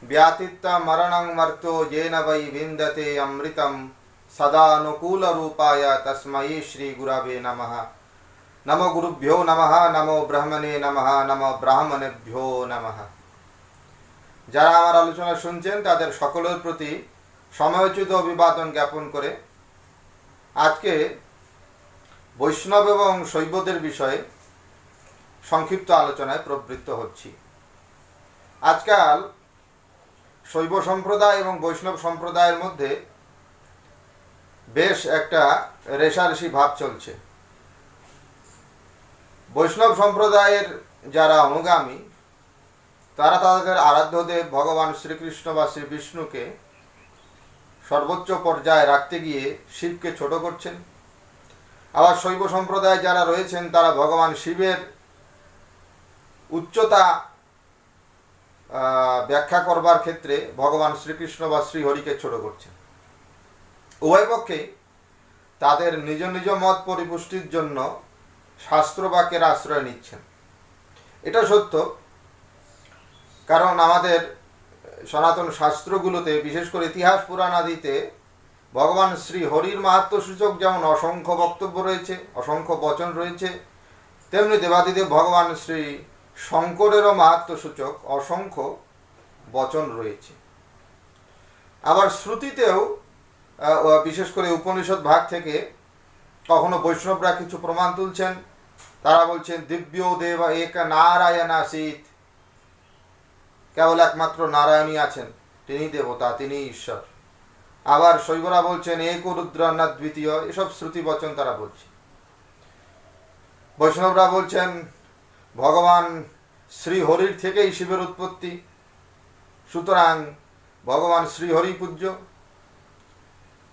व्यातित्य मरणं मर्तो येन वै विन्दते अमृतं सदानुकूलरूपाय तस्मै श्रीगुरवे नमः। नमो गुरुभ्यो नमः। नमो ब्रह्मणे नमः। नमो ब्राह्मणेभ्यो नमः। যারা আমার আলোচনা শুনছেন তাদের সকলের প্রতি সময়োচিত অভিবাদন জ্ঞাপন করে আজকে বৈষ্ণব এবং শৈবদের বিষয়ে সংক্ষিপ্ত আলোচনায় প্রবৃত্ত হচ্ছি। আজকাল শৈব সম্প্রদায় এবং বৈষ্ণব সম্প্রদায়ের মধ্যে বেশ একটা রেষারেষি ভাব চলছে। বৈষ্ণব সম্প্রদায়ের যারা অনুগামী তারা তাদের আরাধ্যদেব ভগবান শ্রীকৃষ্ণ বা শ্রী বিষ্ণুকে সর্বোচ্চ পর্যায়ে রাখতে গিয়ে শিবকে ছোট করছেন। আবার শৈব সম্প্রদায় যারা রয়েছেন তারা ভগবান শিবের উচ্চতা ব্যাখ্যা করবার ক্ষেত্রে ভগবান শ্রীকৃষ্ণ বা শ্রীহরিকে ছোট করছেন। উভয় পক্ষে তাদের নিজ নিজ মত পরিপুষ্টির জন্য শাস্ত্রবাক্যের আশ্রয় নিচ্ছেন। এটা সত্য, কারণ আমাদের সনাতন শাস্ত্রগুলোতে বিশেষ করে ইতিহাস পুরাণ আদিতে ভগবান শ্রী হরির মাহাত্ম্য সূচক যেমন অসংখ্য বক্তব্য রয়েছে, অসংখ্য বচন রয়েছে, তেমনি দেবাদিদেব ভগবান শ্রী শঙ্করেরও মাহাত্ম্য সূচক অসংখ্য বচন রয়েছে। আবার শ্রুতিতেও বিশেষ করে উপনিষদ ভাগ থেকে কখনো বৈষ্ণবরা কিছু প্রমাণ তুলছেন। তারা বলছেন দিব্য দেব এক নারায়ণ আসিত, কেবল একমাত্র নারায়ণই আছেন, তিনি দেবতা, তিনি ঈশ্বর। আবার শৈবরা বলছেন এক রুদ্র না দ্বিতীয়, এসব শ্রুতি বচন তারা বলছে। বৈষ্ণবরা বলছেন ভগবান শ্রীহরির থেকেই শিবের উৎপত্তি, সুতরাং ভগবান শ্রীহরি পূজ্য।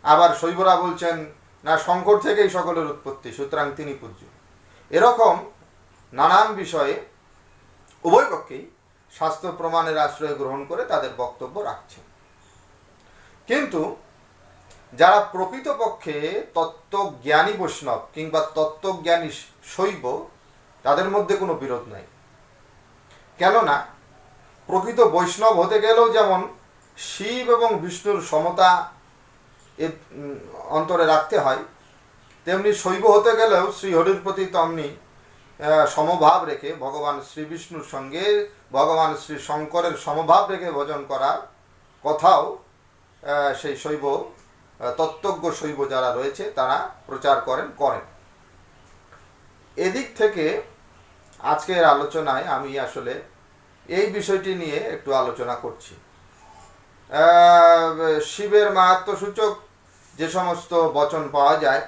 আবার শৈবরা বলছেন না, শঙ্কর থেকেই সকলের উৎপত্তি, সুতরাং তিনি পূজ্য। এরকম নানান বিষয়ে উভয় পক্ষেই শাস্ত্র প্রমাণের আশ্রয় গ্রহণ করে তাদের বক্তব্য রাখছেন। কিন্তু যারা প্রকৃতপক্ষে তত্ত্বজ্ঞানী বৈষ্ণব কিংবা তত্ত্বজ্ঞানী শৈব, তাদের মধ্যে কোনো বিরোধ নাই। কেননা প্রকৃত বৈষ্ণব হতে গেলেও যেমন শিব এবং বিষ্ণুর সমতা অন্তরে রাখতে হয়, তেমনি শৈব হতে গেলেও শ্রীহরির প্রতি তেমনি সমভাব রেখে ভগবান শ্রী বিষ্ণুর সঙ্গে ভগবান শ্রী শঙ্করের সমভাব রেখে ভজন করার কথাও সেই শৈব তত্ত্বজ্ঞ শৈব যারা রয়েছে তারা প্রচার করেন। এদিক থেকে আজকের আলোচনায় আমি আসলে এই বিষয়টি নিয়ে একটু আলোচনা করছি। শিবের মাহাত্ম্য সূচক যে সমস্ত বচন পাওয়া যায়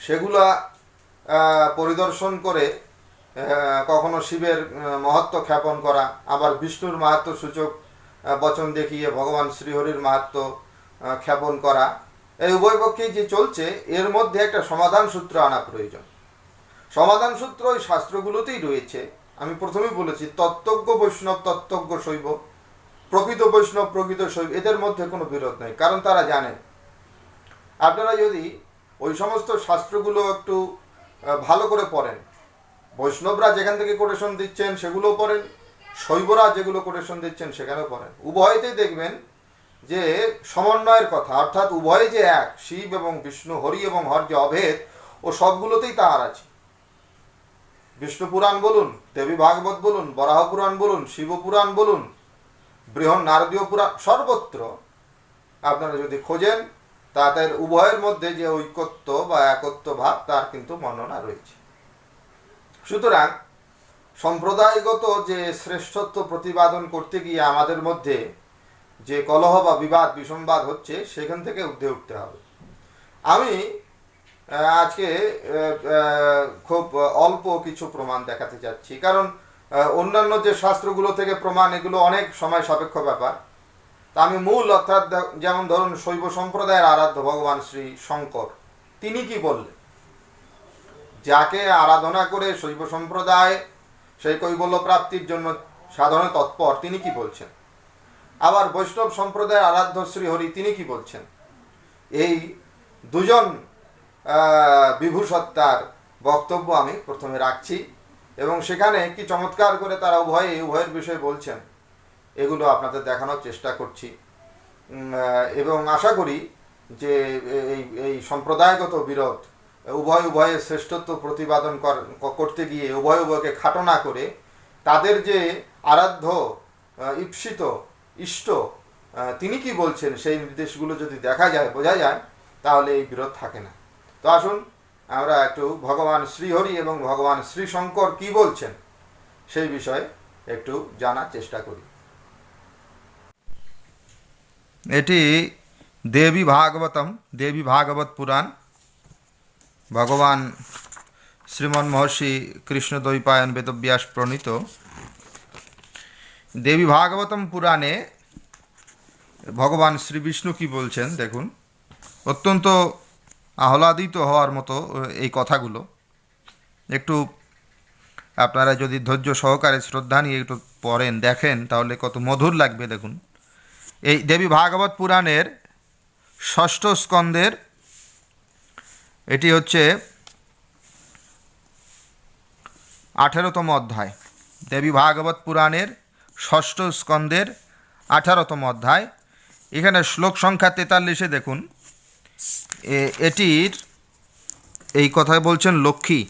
সেগুলা পরিদর্শন করে কখনো শিবের মহত্ব খ্যাপন করা, আবার বিষ্ণুর মাহাত্ম্য সূচক বচন দেখিয়ে ভগবান শ্রীহরির মাহাত্ম্য খ্যাপন করা, এই উভয় পক্ষেই যে চলছে এর মধ্যে একটা সমাধান সূত্র আনা প্রয়োজন। সমাধান সূত্র ওই শাস্ত্রগুলোতেই রয়েছে। আমি প্রথমেই বলেছি তত্ত্বজ্ঞ বৈষ্ণব, তত্ত্বজ্ঞ শৈব, প্রকৃত বৈষ্ণব, প্রকৃত শৈব, এদের মধ্যে কোনো বিরোধ নেই। কারণ তারা জানেন, আপনারা যদি ওই সমস্ত শাস্ত্রগুলো একটু ভালো করে পড়েন, বৈষ্ণবরা যেখান থেকে কোটেশন দিচ্ছেন সেগুলো পড়েন, শৈবরা যেগুলো কোটেশন দিচ্ছেন সেখানেও পড়েন, উভয়তেই দেখবেন যে সমন্বয়ের কথা, অর্থাৎ উভয়ে যে এক, শিব এবং বিষ্ণু, হরি এবং হর যে অভেদ, ও সবগুলোতেই তাহার আছে। বিষ্ণু পুরাণ বলুন, দেবী ভাগবত বলুন, বরাহ পুরাণ বলুন, শিব পুরাণ বলুন, বৃহৎ নারদীয় পুরাণ, সর্বত্র আপনারা যদি খোঁজেন তাদের উভয়ের মধ্যে যে ঐকত্ব বা একত্ব ভাব তার কিন্তু বর্ণনা রয়েছে। সুতরাং সম্প্রদায়গত যে শ্রেষ্ঠত্ব প্রতিপাদন করতে গিয়ে আমাদের মধ্যে যে কলহ বা বিবাদ বিসংবাদ হচ্ছে সেখান থেকে উঠে উঠতে হবে। আমি আজকে খুব অল্প কিছু প্রমাণ দেখাতে চাচ্ছি, কারণ অন্যান্য যে শাস্ত্রগুলো থেকে প্রমাণ এগুলো অনেক সময় সাপেক্ষ ব্যাপার। তা আমি মূল, অর্থাৎ যেমন ধরুন শৈব সম্প্রদায়ের আরাধ্য ভগবান শ্রী শঙ্কর, তিনি কি বললেন, যাকে আরাধনা করে শৈব সম্প্রদায় সেই কৈবল্য প্রাপ্তির জন্য সাধনে তৎপর, তিনি কি বলছেন। আবার বৈষ্ণব সম্প্রদায়ের আরাধ্য শ্রীহরি তিনি কি বলছেন। এই দুজন বিভু সত্তার বক্তব্য আমি প্রথমে রাখছি এবং সেখানে কি চমৎকার করে তারা উভয়ের বিষয়ে বলছেন। এগুলো আপনাদের দেখানোর চেষ্টা করছি, এবং আশা করি যে এই সম্প্রদায়গত বিরোধ, উভয়ের শ্রেষ্ঠত্ব প্রতিপাদন করতে গিয়ে উভয়কে খাটো না করে তাদের যে আরাধ্য ঈপ্সিত ইষ্ট তিনি কি বলছেন সেই নির্দেশগুলো যদি দেখা যায়, বোঝা যায়, তাহলে এই বিরোধ থাকে না। তো আসুন আমরা একটু ভগবান শ্রীহরি এবং ভগবান শ্রীশঙ্কর কি বলছেন সেই বিষয়ে একটু জানার চেষ্টা করি। এটি দেবী ভাগবত পুরাণ, ভগবান শ্রীমন মহর্ষি কৃষ্ণদ্বৈপায়ন বেদব্যাস প্রণীত দেবী ভাগবতম পুরাণে ভগবান শ্রী বিষ্ণু কি বলছেন দেখুন। অত্যন্ত আহ্লাদিত হওয়ার মতো এই কথাগুলো, একটু আপনারা যদি ধৈর্য সহকারে শ্রদ্ধা নিয়ে একটু পড়েন দেখেন তাহলে কত মধুর লাগবে। দেখুন, এই দেবী ভাগবত পুরাণের ষষ্ঠ স্কন্দের, এটি হচ্ছে 18তম অধ্যায়। দেবী ভাগবত পুরাণের ষষ্ঠ স্কন্দের 18তম অধ্যায়, এখানে শ্লোক সংখ্যা 43-এ দেখুন, এটির এই কথায় বলছেন লক্ষ্মী,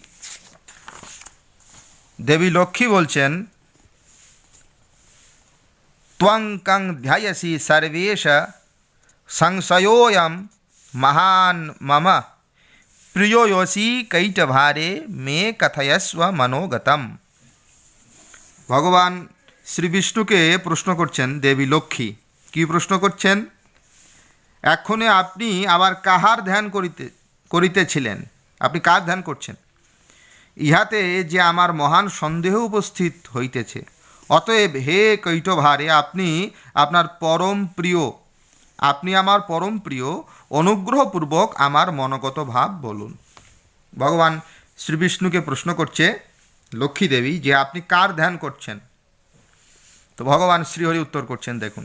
দেবী লক্ষ্মী বলছেন, ত্বং কং ধ্যায়সি সর্বেশ সংশয়োয়ম মহান মম প্রিয়োসি কৈটভারে মে কথয়স্ব মনোগতম। ভগবান শ্রী বিষ্ণুকে প্রশ্ন করছেন দেবী লক্ষ্মী। কি প্রশ্ন করছেন? এক্ষণে আপনি আবার কাহার ধ্যান করিতেছিলেন? আপনি কার ধ্যান করছেন? ইহাতে যে আমার মহান সন্দেহ উপস্থিত হইতেছে। অতএব হে কৈটভারে, আপনি আমার পরম প্রিয়, অনুগ্রহপূর্বক আমার মনোগত ভাব বলুন। ভগবান শ্রীবিষ্ণুকে প্রশ্ন করছে লক্ষ্মী দেবী যে আপনি কার ধ্যান করছেন? তো ভগবান শ্রীহরি উত্তর করছেন দেখুন,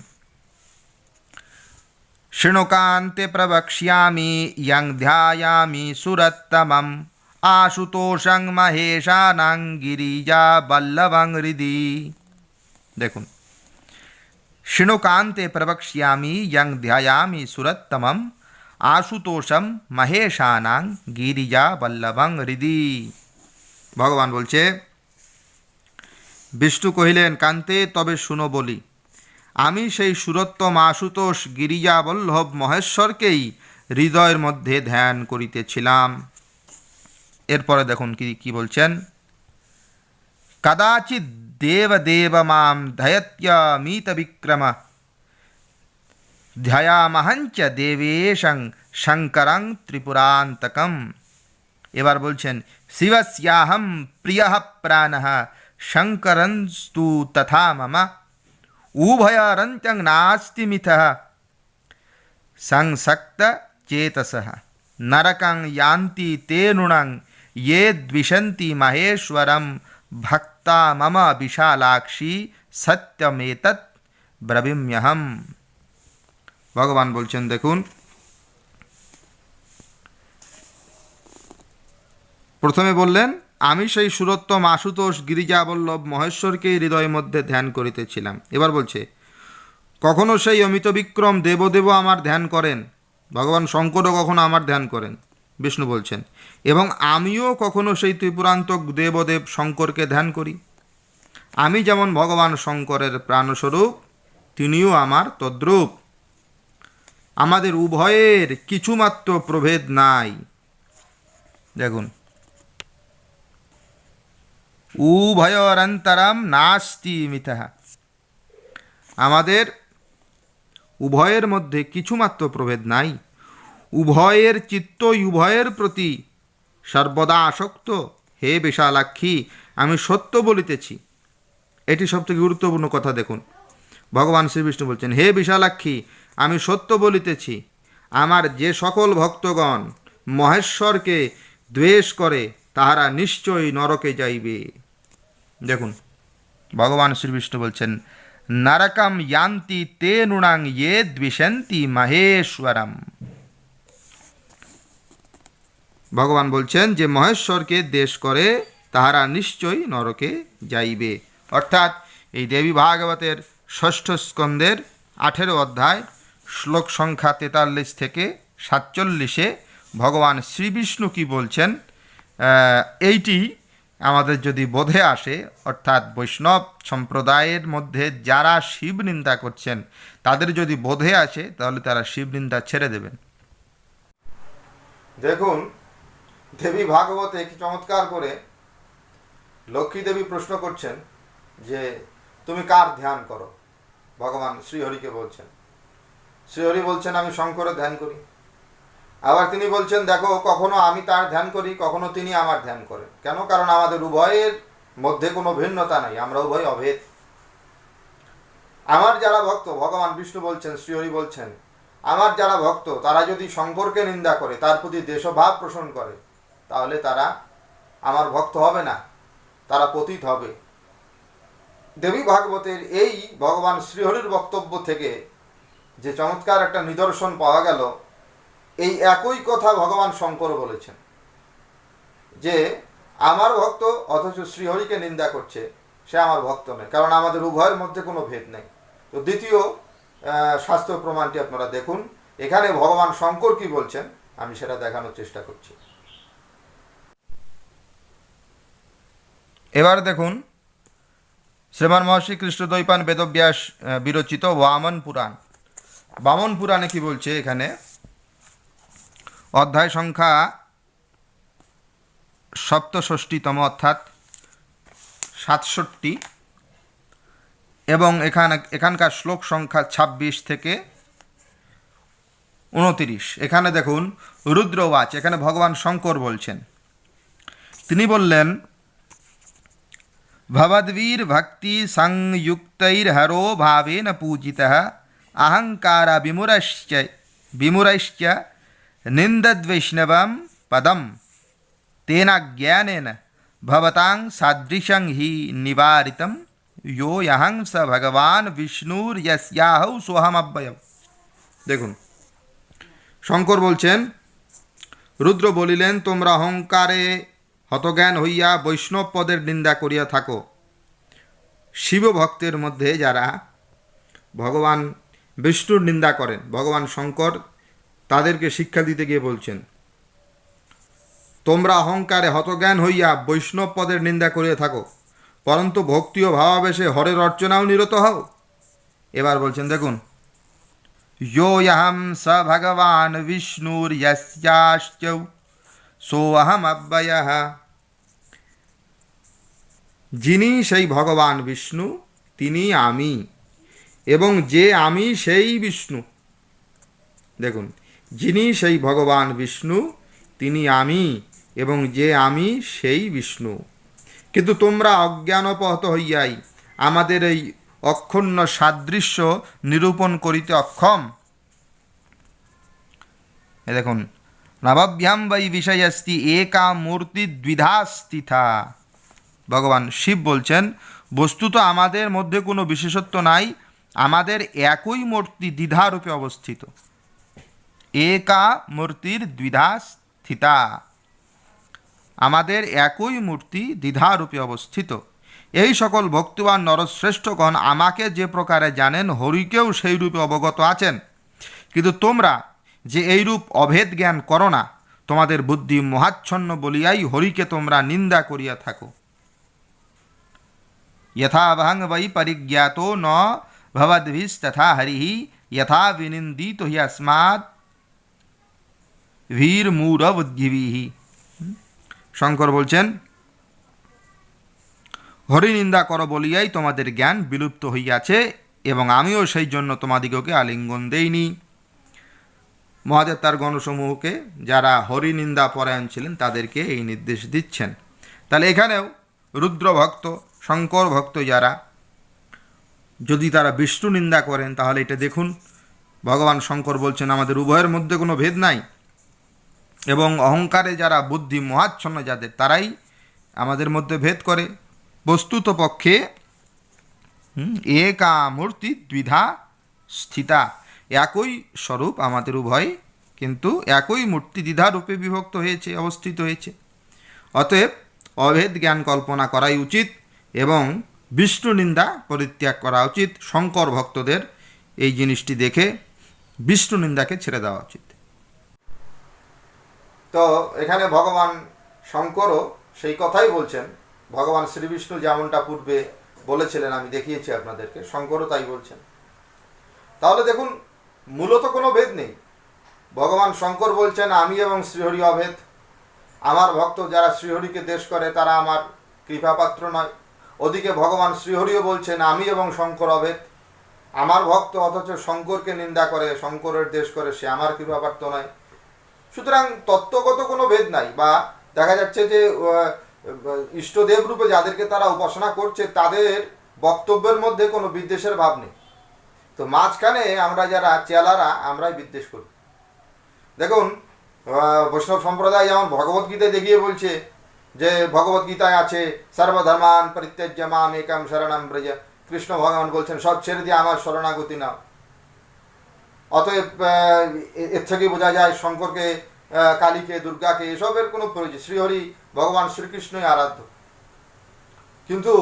শৃণুকান্তে প্রবক্ষ্যামি ইয়ং ধ্যায়ামি সুরত্তমম আশুতোষং মহেশানাং গিরিজা বল্লভং হৃদি। দেখুন, শৃণুকান্তে প্রবক্ষ্যামি ইয়ং ধ্যায়ামি সুরত্তমম আশুতোষম মহেশানাং গিরিজা বল্লভং হৃদি। ভগবান বলছে, বিষ্ণু কহিলেন, কান্তে তবে শুনো বলি, আমি সেই সুরোত্তম আশুতোষ গিরিজা বল্লভ মহেশ্বরকেই হৃদয়ের মধ্যে ধ্যান করিতেছিলাম। এরপরে দেখুন কি বলছেন, কদাচিৎ দেব মাম ধয়ত্যমিত বিক্রম ধ্যায়ামহঞ্চ দেবেশং শঙ্করং ত্রিপুরান্তকম। এবার বলছেন, শিবস্যাহম প্রিয় প্রাণঃ শঙ্করস্তু তথা মম উভয়রন্ত্যং নাস্তি মিথঃ সংসক্ত চেতসঃ নরকং यान्ति ते नृणां ये द्विषन्ति महेश्वरं भक्ता मम विशालाक्षी सत्यमेतत् ब्रवीम्यहम। ভগবান বলছেন দেখুন, প্রথমে বললেন আমি সেই সুরোত্তম আশুতোষ গিরিজাবল্লভ মহেশ্বরকে হৃদয়ের মধ্যে ধ্যান করিতেছিলাম। এবার বলছে, কখনো সেই অমিত বিক্রম দেবদেব আমার ধ্যান করেন, ভগবান শঙ্করও কখনো আমার ধ্যান করেন, বিষ্ণু বলছেন, এবং আমিও কখনো সেই ত্রিপুরান্তক দেবদেব শঙ্করকে ধ্যান করি। আমি যেমন ভগবান শঙ্করের প্রাণস্বরূপ, তিনিও আমার তদ্রূপ। আমাদের উভয়ের কিছুমাত্র প্রভেদ নাই। দেখুন, উভয়রন্তরম নাস্তি মিথঃ, আমাদের উভয়ের মধ্যে কিছুমাত্র প্রভেদ নাই। উভয়ের চিত্তই উভয়ের প্রতি সর্বদা আসক্ত। হে বিশালাক্ষী, আমি সত্য বলিতেছি। এটি সবথেকে গুরুত্বপূর্ণ কথা। দেখুন, ভগবান শ্রীবিষ্ণু বলছেন, হে বিশালাক্ষী, আমি সত্য বলিতেছি। আমার যে সকল ভক্তগণ মহেশ্বরকে দ্বেষ করে তাহারা নিশ্চয়ই নরকে যাইবে। দেখুন, ভগবান শ্রীবিষ্ণু বলছেন, নরকম यान्ति ते नृणां ये द्विषन्ति महेश्वरम। ভগবান বলছেন যে মহেশ্বরকে দ্বেষ করে তাহারা নিশ্চয়ই নরকে যাইবে। অর্থাৎ এই দেবী ভাগবতের ষষ্ঠ স্কন্দের 18 অধ্যায় শ্লোক সংখ্যা 43 থেকে 47-এ ভগবান শ্রীবিষ্ণু কি বলছেন এইটি আমাদের যদি বোধে আসে, অর্থাৎ বৈষ্ণব সম্প্রদায়ের মধ্যে যারা শিব নিন্দা করছেন তাদের যদি বোধে আসে তাহলে তারা শিব নিন্দা ছেড়ে দেবেন। দেখুন, দেবী ভাগবতে কি চমৎকার করে লক্ষ্মী দেবী প্রশ্ন করছেন যে তুমি কার ধ্যান করো। ভগবান শ্রীহরিকে বলছেন, শ্রীহরি বলছেন আমি শঙ্করের ধ্যান করি। আবার তিনি বলছেন দেখো, কখনো আমি তার ধ্যান করি, কখনো তিনি আমার ধ্যান করেন। কেন? কারণ আমাদের উভয়ের মধ্যে কোনো ভিন্নতা নাই, আমরা উভয় অভেদ। আমার যারা ভক্ত, ভগবান বিষ্ণু বলছেন, শ্রীহরি বলছেন, আমার যারা ভক্ত তারা যদি শঙ্করকে নিন্দা করে, তার প্রতি দেশভাব পোষণ করে, তাহলে তারা আমার ভক্ত হবে না, তারা পতিত হবে। দেবী ভাগবতের এই ভগবান শ্রীহরির বক্তব্য থেকে যে চমৎকার একটা নিদর্শন পাওয়া গেল, এই একই কথা ভগবান শঙ্কর বলেছেন যে আমার ভক্ত অথচ শ্রীহরিকে নিন্দা করছে, সে আমার ভক্ত নয়, কারণ আমাদের উভয়ের মধ্যে কোনো ভেদ নেই। তো দ্বিতীয় শাস্ত্র প্রমাণটি আপনারা দেখুন, এখানে ভগবান শঙ্কর কি বলছেন আমি সেটা দেখানোর চেষ্টা করছি। এবার দেখুন, শ্রীমান মহর্ষি কৃষ্ণদ্বৈপায়ন বেদব্যাস বিরচিত বামন পুরাণ। বামন পুরাণে কি বলছে, এখানে অধ্যায় সংখ্যা 67তম অর্থাৎ 67 এবং এখানকার শ্লোক সংখ্যা 26 থেকে 29। এখানে দেখুন রুদ্রবাচ, এখানে ভগবান শঙ্কর বলছেন। তিনি বললেন ভবদ্বীর ভক্তি সংযুক্তৈর্হরো ভাবেন পূজিতঃ অহংকার বিমূঢ়শ্চ নিন্দদ্বৈষ্ণবম পদম তেন জ্ঞানেন ভবতাং সাদৃশং হি নিবারিতম यो यहं स भगवान विष्णुर यस्याहौ सोहमव्ययम्। দেখুন, শঙ্কর বলছেন, রুদ্র বলিলেন তোমরা অহংকারে হতজ্ঞান হইয়া বৈষ্ণব পদের নিন্দা করিয়া থাকো। শিব ভক্তের মধ্যে যারা ভগবান বিষ্ণুর নিন্দা করেন, ভগবান শঙ্কর তাদেরকে শিক্ষা দিতে গিয়ে বলছেন তোমরা অহংকারে হতজ্ঞান হইয়া বৈষ্ণব পদের নিন্দা করিয়া থাকো, পরন্তু ভক্তি ও ভাবাবেশে হরের অর্চনাও নিরত হও। এবার বলছেন দেখুন, यो यहं स भगवान विष्णुर यस्याश्चौ सोऽहमव्ययः। যিনি সেই ভগবান বিষ্ণু তিনি আমি, এবং যে আমি সেই বিষ্ণু। দেখুন, যিনি সেই ভগবান বিষ্ণু তিনি আমি, এবং যে আমি সেই বিষ্ণু। কিন্তু তোমরা অজ্ঞানপহত হইয়াই আমাদের এই অক্ষুণ্ণ সাদৃশ্য নিরূপণ করিতে অক্ষম। দেখুন, নবভ্যাম বৈ বিষয়স্তি একা মূর্তি দ্বিধা স্থিতা। ভগবান শিব বলছেন বস্তুত আমাদের মধ্যে কোনো বিশেষত্ব নাই, আমাদের একই মূর্তি দ্বিধারূপে অবস্থিত। একা মূর্তির দ্বিধা স্থিতা, আমাদের একই মূর্তি দ্বিধারূপে অবস্থিত। এই সকল ভক্তবান নরশ্রেষ্ঠগণ আমাকে যে প্রকারে জানেন, হরিকেও সেই রূপে অবগত আছেন। কিন্তু তোমরা যে এইরূপ অভেদ জ্ঞান করো না, তোমাদের বুদ্ধি মোহাচ্ছন্ন বলিয়াই হরিকে তোমরা নিন্দা করিয়া থাকো। यथा वहं वै परिज्ञातो न भवद्भिस्तथा हरिः यथा विनिन्दितो हि अस्मात् ভীরমূঢ়বুদ্ধিবিহ। শঙ্কর বলছেন হরি নিন্দা করো বলিয়াই তোমাদের জ্ঞান বিলুপ্ত হইয়াছে, এবং আমিও সেই জন্য তোমাদিগকে আলিঙ্গন দেইনি। মহাদেব তার গণসমূহকে যারা হরি নিন্দা পরায়ণ ছিলেন তাদেরকে এই নির্দেশ দিচ্ছেন। তাহলে এখানেও রুদ্র ভক্ত শঙ্কর ভক্ত যারা যদি তারা বিষ্ণু নিন্দা করেন, তাহলে এটা দেখুন ভগবান শঙ্কর বলছেন আমাদের উভয়ের মধ্যে কোনো ভেদ নাই, এবং অহংকারে যারা বুদ্ধি মোহাচ্ছন্ন যাদের তারাই আমাদের মধ্যে ভেদ করে। বস্তুত পক্ষে একা মূর্তি দ্বিধা স্থিতা, একই স্বরূপ আমাদের উভয়, কিন্তু একই মূর্তি দ্বিধা রূপে বিভক্ত হয়েছে, অবস্থিত হয়েছে। অতএব অভেদ জ্ঞান কল্পনা করাই উচিত, এবং বিষ্ণু নিন্দা পরিত্যাগ করা উচিত। শঙ্কর ভক্তদের এই জিনিসটি দেখে বিষ্ণু নিন্দাকে ছেড়ে দেওয়া উচিত। তো এখানে ভগবান শঙ্করও সেই কথাই বলছেন। ভগবান শ্রীবিষ্ণু যেমনটা পূর্বে বলেছিলেন, আমি দেখিয়েছি আপনাদেরকে, শঙ্করও তাই বলছেন। তাহলে দেখুন, মূলত কোনো ভেদ নেই। ভগবান শঙ্কর বলছেন আমি এবং শ্রীহরি অভেদ, আমার ভক্ত যারা শ্রীহরিকে দেশ করে তারা আমার কৃপাপাত্র নয়। ওদিকে ভগবান শ্রীহরিও বলছেন আমি এবং শঙ্কর অভেদ, আমার ভক্ত অথচ শঙ্করকে নিন্দা করে, শঙ্করের দেশ করে, সে আমার কৃপাপাত্র নয়। সুতরাং তত্ত্বগত কোনো ভেদ নাই। বা দেখা যাচ্ছে যে ইষ্টদেব রূপে যাদেরকে তারা উপাসনা করছে তাদের বক্তব্যের মধ্যে কোনো বিদ্বেষের ভাব নেই। তো মাঝখানে আমরা যারা চেলারা আমরাই বিদ্বেষ করি। দেখুন, বৈষ্ণব সম্প্রদায় যেমন ভগবদ্গীতায় দেখিয়ে বলছে যে ভগবদ্গীতায় আছে সর্বধর্মান পরিত্যাজ্য মাম একম শরণম ব্রজ, কৃষ্ণ ভগবান বলছেন সব ছেড়ে দিয়ে আমার শরণাগতি নাও। অতএব এর থেকে বোঝা যায় শঙ্করকে, কালীকে, দুর্গাকে এসবের কোনো প্রয়োজন, শ্রীহরি ভগবান শ্রীকৃষ্ণই আরাধ্য। কিন্তু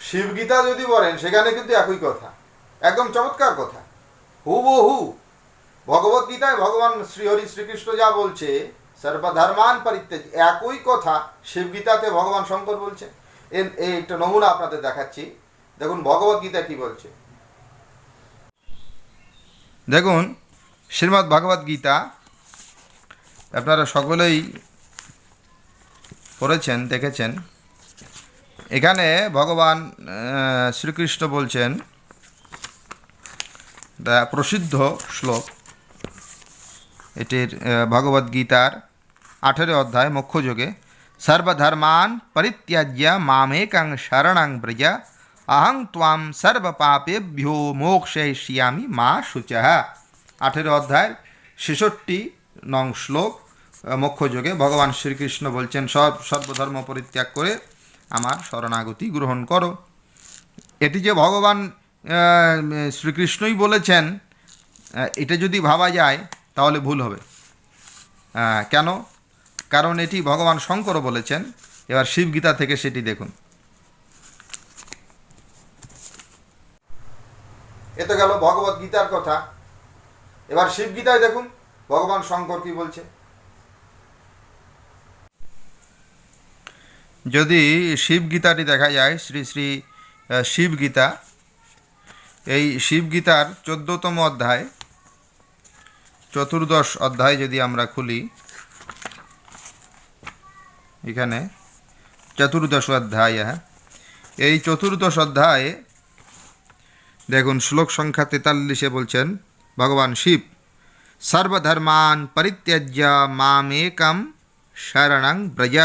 শিবগীতা যদি বলেন সেখানে কিন্তু একই কথা, একদম চমৎকার কথা, হুবহু ভগবদ্গীতায় ভগবান শ্রীহরি শ্রীকৃষ্ণ যা বলছে সর্বধর্মান পরিত্যাজ, একই কথা শিবগীতাতে ভগবান শঙ্কর বলছে। এই একটা নমুনা আপনাদের দেখাচ্ছি। দেখুন ভগবদ্গীতা কি বলছে। দেখুন শ্রীমদ্ ভাগবত গীতা আপনারা সকলেই পড়েছেন, দেখেছেন। এখানে ভগবান শ্রীকৃষ্ণ বলছেন প্রসিদ্ধ শ্লোক, এটির ভগবদ গীতার 18 অধ্যায় মোক্ষযোগে, সর্বধর্মান পরিত্যাজ্য মামেকং শরণং ব্রজ অহং ত্বাম সর্বপাপেভ্যো মোক্ষয়িষ্যামি মা শুচঃ। 18 অধ্যায়ের 66 নং শ্লোক মোক্ষযোগে ভগবান শ্রীকৃষ্ণ বলছেন সর্বধর্ম পরিত্যাগ করে আমার শরণাগতি গ্রহণ করো। এটি যে ভগবান শ্রীকৃষ্ণই বলেছেন এটা যদি ভাবা যায় তাহলে ভুল হবে। কেন? কারণ এটি ভগবান শঙ্করও বলেছেন। এবার শিবগীতা থেকে সেটি দেখুন। এ তো গেল ভগবত গীতার কথা। এবার শিবগীতায় দেখুন ভগবান শঙ্কর কি বলছে। যদি শিবগীতাটি দেখা যায়, শ্রী শ্রী শিবগীতা, এই শিবগীতার 14তম অধ্যায়, 14 অধ্যায় যদি আমরা খুলি, এখানে 14 অধ্যায়, এই 14 অধ্যায়ে দেখুন শ্লোক সংখ্যা 43 বলছেন ভগবান শিব, সর্বধর্মান পরিত্যাজ্য মামেকম শরণং ব্রজ।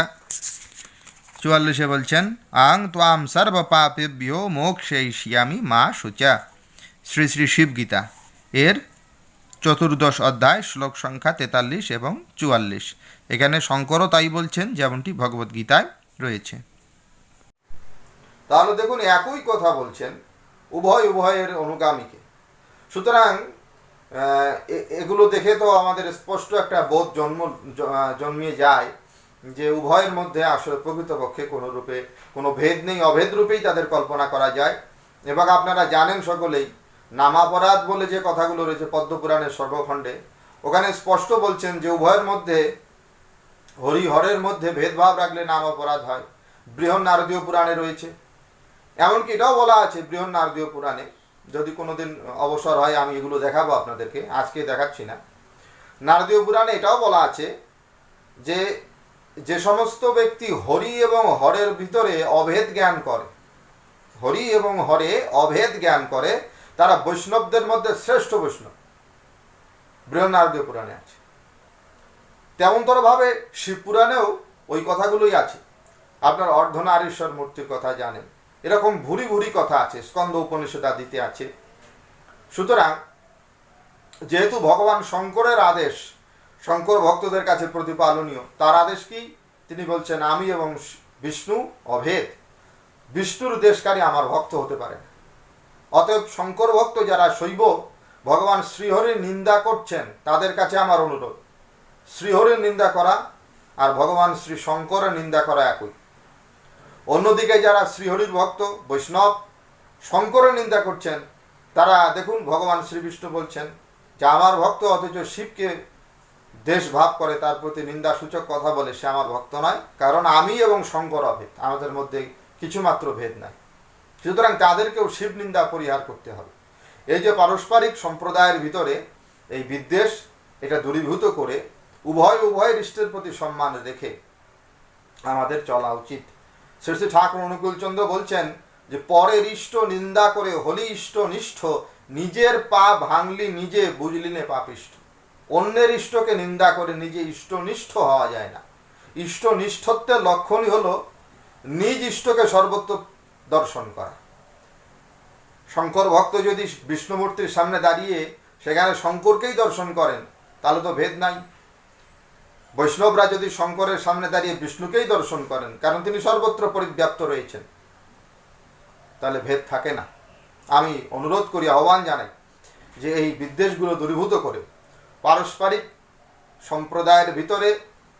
44 বলছেন আং ত্বাম সর্বপাপেভ্যো মোক্ষয়িষ্যামি মা শুচঃ। শ্রী শ্রী শিবগীতা এর 14 অধ্যায় শ্লোক সংখ্যা 43 এবং 44। এখানে শঙ্করও তাই বলছেন যেমনটি ভগবদ্গীতায় রয়েছে। তাহলে দেখুন একই কথা বলছেন, উভয়ের অনুগামীকে। সুতরাং এগুলো দেখে তো আমাদের স্পষ্ট একটা বোধ জন্মিয়ে যায় যে উভয়ের মধ্যে আসলে প্রকৃতপক্ষে কোনো রূপে কোনো ভেদ নেই, অভেদ রূপেই তাদের কল্পনা করা যায়। এবং আপনারা জানেন সকলেই নামাপরাধ বলে যে কথাগুলো রয়েছে পদ্মপুরাণের সর্বখণ্ডে, ওখানে স্পষ্ট বলছেন যে উভয়ের মধ্যে, হরিহরের মধ্যে ভেদভাব রাখলে নাম অপরাধ হয়। বৃহৎ নারদীয় পুরাণে রয়েছে, এমনকি এটাও বলা আছে বৃহৎ নারদীয় পুরাণে, যদি কোনোদিন অবসর হয় আমি এগুলো দেখাবো আপনাদেরকে, আজকে দেখাচ্ছি না। নারদীয় পুরাণে এটাও বলা আছে যে যে সমস্ত ব্যক্তি হরি এবং হরের ভিতরে অভেদ জ্ঞান করে, হরি এবং হরে অভেদ জ্ঞান করে, তারা বৈষ্ণবদের মধ্যে শ্রেষ্ঠ বৈষ্ণব। বৃহৎ নারদীয় পুরাণে আছে। তেমনতরভাবে শিবপুরাণেও ওই কথাগুলোই আছে। আপনার অর্ধনারীশ্বর মূর্তির কথা জানেন, এরকম ভুরি ভুরি কথা আছে, স্কন্দ উপনিষদ আদিতে আছে। সুতরাং যেহেতু ভগবান শঙ্করের আদেশ শঙ্কর ভক্তদের কাছে প্রতিপালনীয়, তার আদেশ কি? তিনি বলছেন আমি এবং বিষ্ণু অভেদ, বিষ্ণুর দেশকারী আমার ভক্ত হতে পারে। অতএব শঙ্কর ভক্ত যারা শৈব ভগবান শ্রীহরির নিন্দা করছেন তাদের কাছে আমার অনুরোধ, শ্রীহরির নিন্দা করা আর ভগবান শ্রী শঙ্করের নিন্দা করা একই। অন্যদিকে যারা শ্রীহরির ভক্ত বৈষ্ণব শঙ্করের নিন্দা করছেন, তারা দেখুন ভগবান শ্রীবিষ্ণু বলছেন যে আমার ভক্ত অথচ শিবকে দেশ ভাব করে, তার প্রতি নিন্দাসূচক কথা বলে, সে আমার ভক্ত নয়, কারণ আমি এবং শঙ্কর অভেদ, আমাদের মধ্যে কিছুমাত্র ভেদ নাই। সুতরাং তাদেরকেও শিব নিন্দা পরিহার করতে হবে। এই যে পারস্পরিক সম্প্রদায়ের ভিতরে এই বিদ্বেষ, এটা দূরীভূত করে উভয়ের ইষ্টের প্রতি সম্মান রেখে আমাদের চলা উচিত। শ্রী শ্রী ঠাকুর অনুকূলচন্দ্র বলছেন যে পরের ইষ্ট নিন্দা করে হলি ইষ্ট নিষ্ঠ, নিজের পা ভাঙলি নিজে বুঝলি নে পাপিষ্ঠ। অন্যের ইষ্টকে নিন্দা করে নিজে ইষ্টনিষ্ঠ হওয়া যায় না। ইষ্টনিষ্ঠত্বের লক্ষণই হলো নিজ ইষ্টকে সর্বত্র দর্শন করা। শঙ্কর ভক্ত যদি বিষ্ণুমূর্তির সামনে দাঁড়িয়ে সেখানে শঙ্করকেই দর্শন করেন, তাহলে তো ভেদ নাই। বৈষ্ণবরা যদি শঙ্করের সামনে দাঁড়িয়ে বিষ্ণুকেই দর্শন করেন, কারণ তিনি সর্বত্র পরিব্যাপ্ত রয়েছেন, তাহলে ভেদ থাকে না। আমি অনুরোধ করি, আহ্বান জানাই যে এই বিদ্বেষগুলো দূরীভূত করে পারস্পরিক সম্প্রদায়ের ভিতরে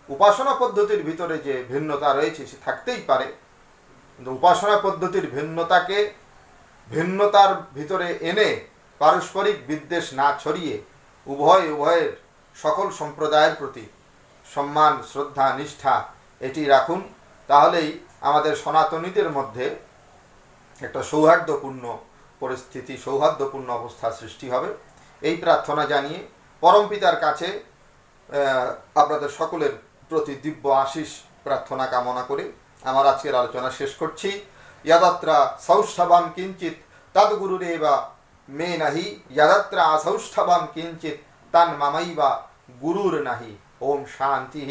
উপাসনা পদ্ধতির ভিতরে যে ভিন্নতা রয়েছে সে থাকতেই পারে, কিন্তু উপাসনা পদ্ধতির ভিন্নতার ভিতরে এনে পারস্পরিক বিদ্বেষ না ছড়িয়ে উভয়ের সকল সম্প্রদায়ের প্রতি সম্মান, শ্রদ্ধা, নিষ্ঠা এটি রাখুন। তাহলেই আমাদের সনাতনীদের মধ্যে একটা সৌহার্দ্যপূর্ণ পরিস্থিতি, সৌহার্দ্যপূর্ণ অবস্থা সৃষ্টি হবে। এই প্রার্থনা জানিয়ে পরমপিতার কাছে আপনাদের সকলের প্রতি দিব্য আশিস প্রার্থনা কামনা করে আমার আজকের আলোচনা শেষ করছি। যদাত্রা সৌষ্ঠবান কিঞ্চিত তদ্গুরুরেবা মে নাহি, যদাত্রা অসৌষ্ঠবান কিঞ্চিত তন্মমৈবা গুরুর নাহি। ওম শান্তি